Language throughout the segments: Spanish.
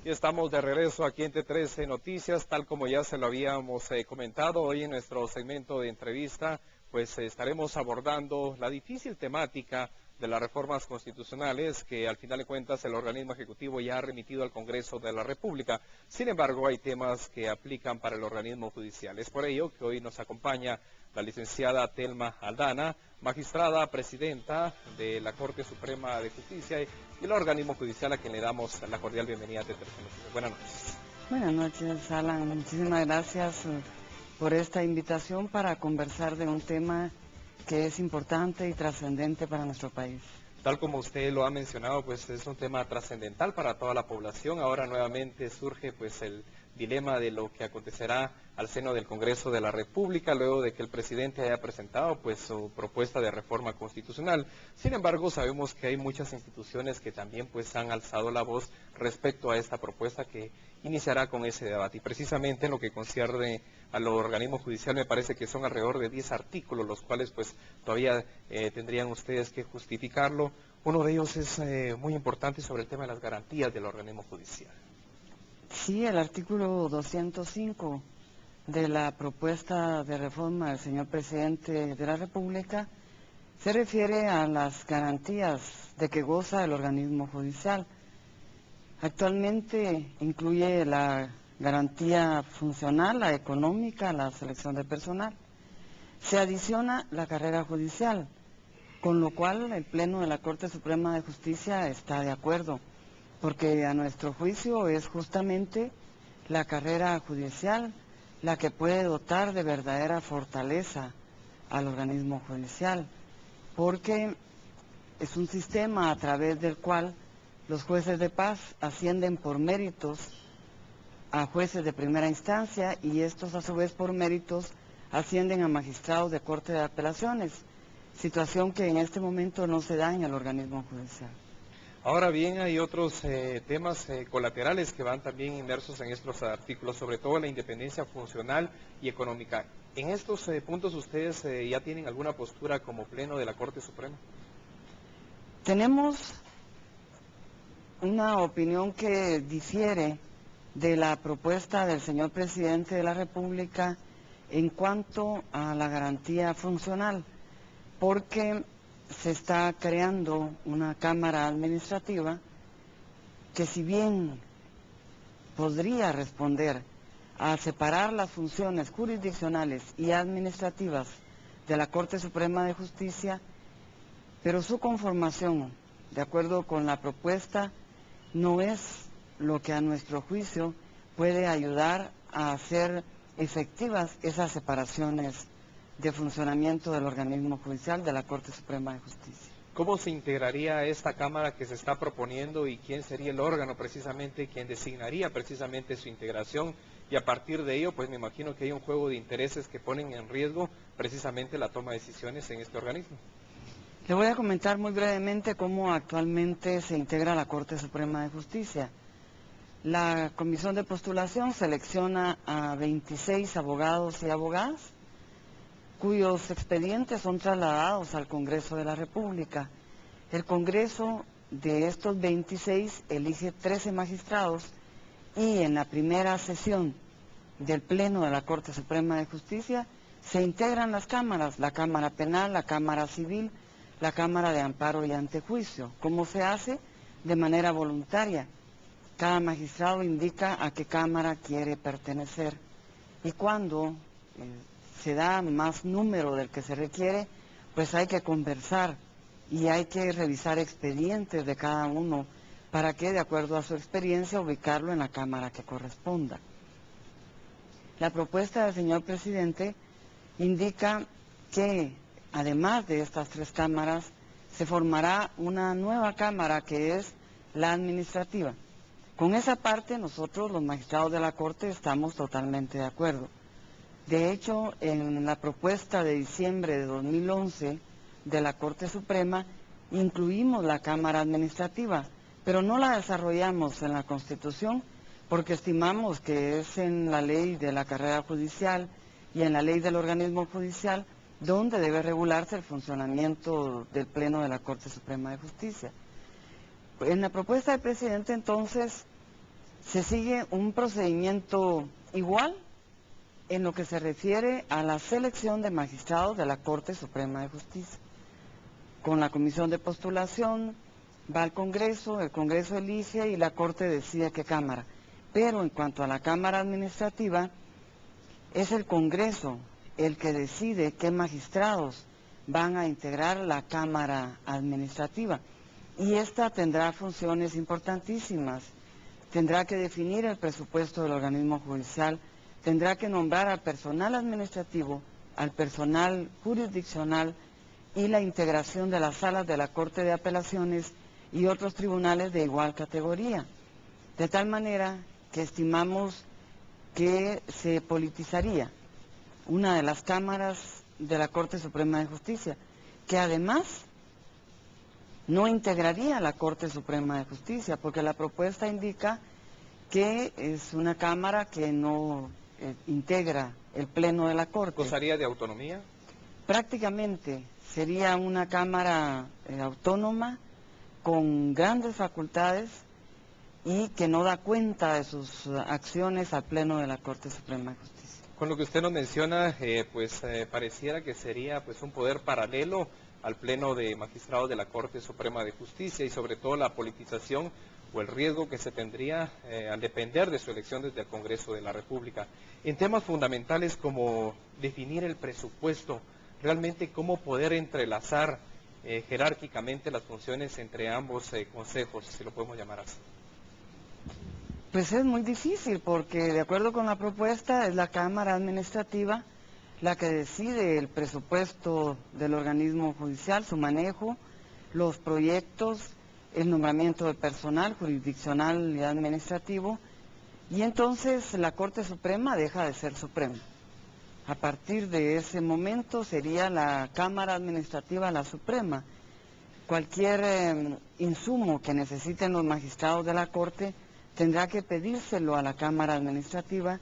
Y estamos de regreso aquí en T13 Noticias, tal como ya se lo habíamos comentado hoy en nuestro segmento de entrevista, pues estaremos abordando la difícil temática de las reformas constitucionales que al final de cuentas el organismo ejecutivo ya ha remitido al Congreso de la República. Sin embargo, hay temas que aplican para el organismo judicial. Es por ello que hoy nos acompaña la licenciada Telma Aldana, magistrada presidenta de la Corte Suprema de Justicia y el organismo judicial a quien le damos la cordial bienvenida a T13 Noticias. Buenas noches. Buenas noches, Alan. Muchísimas gracias por esta invitación para conversar de un tema que es importante y trascendente para nuestro país. Tal como usted lo ha mencionado, pues es un tema trascendental para toda la población. Ahora nuevamente surge pues el dilema de lo que acontecerá al seno del Congreso de la República luego de que el presidente haya presentado pues su propuesta de reforma constitucional. Sin embargo, sabemos que hay muchas instituciones que también pues han alzado la voz respecto a esta propuesta que iniciará con ese debate. Y precisamente en lo que concierne a los organismos judiciales me parece que son alrededor de 10 artículos, los cuales pues todavía tendrían ustedes que justificarlo. Uno de ellos es muy importante sobre el tema de las garantías del organismo judicial. Sí, el artículo 205 de la propuesta de reforma del señor presidente de la República se refiere a las garantías de que goza el organismo judicial. Actualmente incluye la garantía funcional, la económica, la selección de personal. Se adiciona la carrera judicial, con lo cual el Pleno de la Corte Suprema de Justicia está de acuerdo, porque a nuestro juicio es justamente la carrera judicial la que puede dotar de verdadera fortaleza al organismo judicial, porque es un sistema a través del cual los jueces de paz ascienden por méritos a jueces de primera instancia y estos a su vez por méritos ascienden a magistrados de Corte de Apelaciones, situación que en este momento no se da en el organismo judicial. Ahora bien, hay otros temas colaterales que van también inmersos en estos artículos, sobre todo la independencia funcional y económica. ¿En estos puntos ustedes ya tienen alguna postura como Pleno de la Corte Suprema? Tenemos una opinión que difiere de la propuesta del señor presidente de la República en cuanto a la garantía funcional, porque se está creando una Cámara Administrativa que, si bien podría responder a separar las funciones jurisdiccionales y administrativas de la Corte Suprema de Justicia, pero su conformación, de acuerdo con la propuesta, no es lo que a nuestro juicio puede ayudar a hacer efectivas esas separaciones de funcionamiento del organismo judicial de la Corte Suprema de Justicia. ¿Cómo se integraría esta Cámara que se está proponiendo y quién sería el órgano precisamente quien designaría precisamente su integración? Y a partir de ello, pues me imagino que hay un juego de intereses que ponen en riesgo precisamente la toma de decisiones en este organismo. Le voy a comentar muy brevemente cómo actualmente se integra la Corte Suprema de Justicia. La Comisión de Postulación selecciona a 26 abogados y abogadas, cuyos expedientes son trasladados al Congreso de la República. El Congreso de estos 26 elige 13 magistrados y en la primera sesión del Pleno de la Corte Suprema de Justicia se integran las cámaras, la Cámara Penal, la Cámara Civil, la Cámara de Amparo y Antejuicio. ¿Cómo se hace? De manera voluntaria. Cada magistrado indica a qué cámara quiere pertenecer y cuando se da más número del que se requiere, pues hay que conversar y hay que revisar expedientes de cada uno para que, de acuerdo a su experiencia, ubicarlo en la cámara que corresponda. La propuesta del señor presidente indica que, además de estas 3 cámaras, se formará una nueva cámara que es la administrativa. Con esa parte nosotros, los magistrados de la Corte, estamos totalmente de acuerdo. De hecho, en la propuesta de diciembre de 2011 de la Corte Suprema, incluimos la Cámara Administrativa, pero no la desarrollamos en la Constitución porque estimamos que es en la ley de la carrera judicial y en la ley del organismo judicial donde debe regularse el funcionamiento del Pleno de la Corte Suprema de Justicia. En la propuesta del presidente, entonces, Se sigue un procedimiento igual en lo que se refiere a la selección de magistrados de la Corte Suprema de Justicia. Con la comisión de postulación va al Congreso, el Congreso elige y la Corte decide qué Cámara. Pero en cuanto a la Cámara Administrativa, es el Congreso el que decide qué magistrados van a integrar la Cámara Administrativa. Y esta tendrá funciones importantísimas. Tendrá que definir el presupuesto del organismo judicial, tendrá que nombrar al personal administrativo, al personal jurisdiccional y la integración de las salas de la Corte de Apelaciones y otros tribunales de igual categoría. De tal manera que estimamos que se politizaría una de las cámaras de la Corte Suprema de Justicia, que además no integraría la Corte Suprema de Justicia, porque la propuesta indica que es una cámara que no integra el Pleno de la Corte. ¿Gozaría de autonomía? Prácticamente sería una cámara autónoma con grandes facultades y que no da cuenta de sus acciones al Pleno de la Corte Suprema de Justicia. Con lo que usted nos menciona, pareciera que sería pues un poder paralelo al Pleno de Magistrados de la Corte Suprema de Justicia y sobre todo la politización o el riesgo que se tendría al depender de su elección desde el Congreso de la República. En temas fundamentales como definir el presupuesto, realmente cómo poder entrelazar jerárquicamente las funciones entre ambos consejos, si lo podemos llamar así. Pues es muy difícil porque de acuerdo con la propuesta es la Cámara Administrativa la que decide el presupuesto del organismo judicial, su manejo, los proyectos, el nombramiento de personal jurisdiccional y administrativo, y entonces la Corte Suprema deja de ser suprema. A partir de ese momento sería la Cámara Administrativa la suprema. Cualquier insumo que necesiten los magistrados de la Corte tendrá que pedírselo a la Cámara Administrativa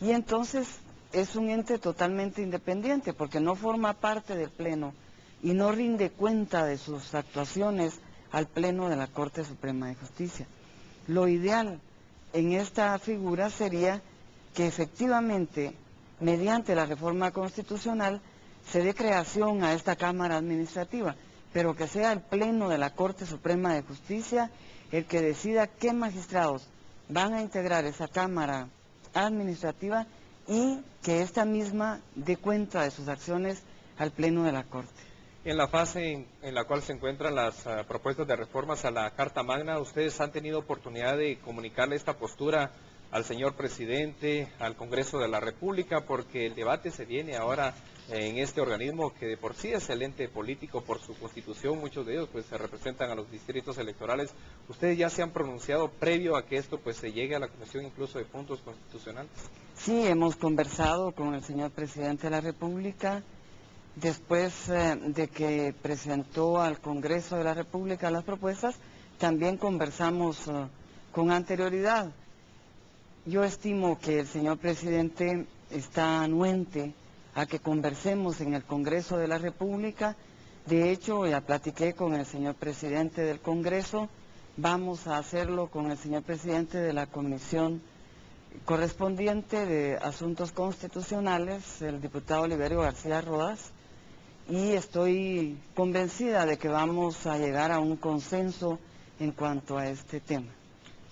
y entonces es un ente totalmente independiente porque no forma parte del Pleno y no rinde cuenta de sus actuaciones al Pleno de la Corte Suprema de Justicia. Lo ideal en esta figura sería que efectivamente, mediante la reforma constitucional, se dé creación a esta Cámara Administrativa, pero que sea el Pleno de la Corte Suprema de Justicia el que decida qué magistrados van a integrar esa Cámara Administrativa y que esta misma dé cuenta de sus acciones al Pleno de la Corte. En la fase en la cual se encuentran las propuestas de reformas a la Carta Magna, ¿ustedes han tenido oportunidad de comunicarle esta postura al señor presidente, al Congreso de la República? Porque el debate se viene ahora en este organismo que de por sí es el ente político por su constitución, muchos de ellos pues se representan a los distritos electorales. ¿Ustedes ya se han pronunciado previo a que esto pues se llegue a la Comisión incluso de puntos constitucionales? Sí, hemos conversado con el señor presidente de la República. Después de que presentó al Congreso de la República las propuestas, también conversamos con anterioridad. Yo estimo que el señor presidente está anuente a que conversemos en el Congreso de la República. De hecho, ya platiqué con el señor presidente del Congreso, vamos a hacerlo con el señor presidente de la Comisión correspondiente de Asuntos Constitucionales, el diputado Oliverio García Rodas, y estoy convencida de que vamos a llegar a un consenso en cuanto a este tema.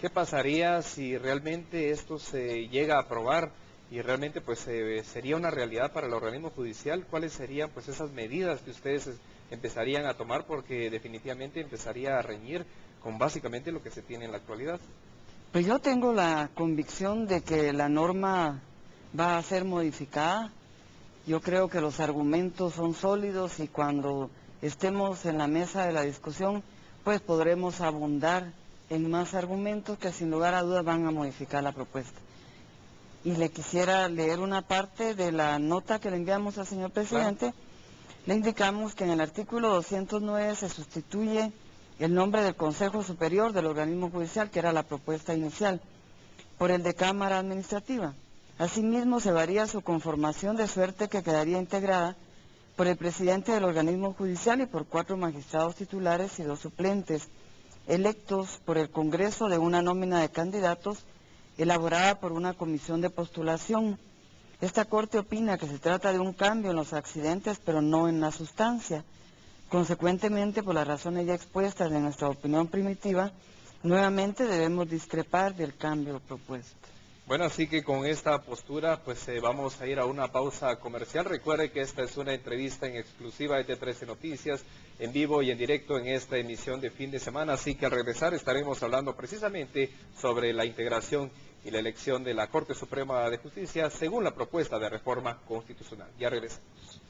¿Qué pasaría si realmente esto se llega a aprobar y realmente pues sería una realidad para el organismo judicial? ¿Cuáles serían pues esas medidas que ustedes empezarían a tomar? Porque definitivamente empezaría a reñir con básicamente lo que se tiene en la actualidad. Pues yo tengo la convicción de que la norma va a ser modificada. Yo creo que los argumentos son sólidos y cuando estemos en la mesa de la discusión, pues podremos abundar en más argumentos que sin lugar a dudas van a modificar la propuesta. Y le quisiera leer una parte de la nota que le enviamos al señor presidente. Claro. Le indicamos que en el artículo 209 se sustituye el nombre del Consejo Superior del Organismo Judicial, que era la propuesta inicial, por el de Cámara Administrativa. Asimismo, se varía su conformación de suerte que quedaría integrada por el presidente del organismo judicial y por 4 magistrados titulares y 2 suplentes, electos por el Congreso de una nómina de candidatos elaborada por una comisión de postulación. Esta Corte opina que se trata de un cambio en los accidentes, pero no en la sustancia. Consecuentemente, por las razones ya expuestas en nuestra opinión primitiva, nuevamente debemos discrepar del cambio propuesto. Bueno, así que con esta postura pues vamos a ir a una pausa comercial. Recuerde que esta es una entrevista en exclusiva de T13 Noticias, en vivo y en directo en esta emisión de fin de semana, así que al regresar estaremos hablando precisamente sobre la integración y la elección de la Corte Suprema de Justicia según la propuesta de reforma constitucional. Ya regresamos.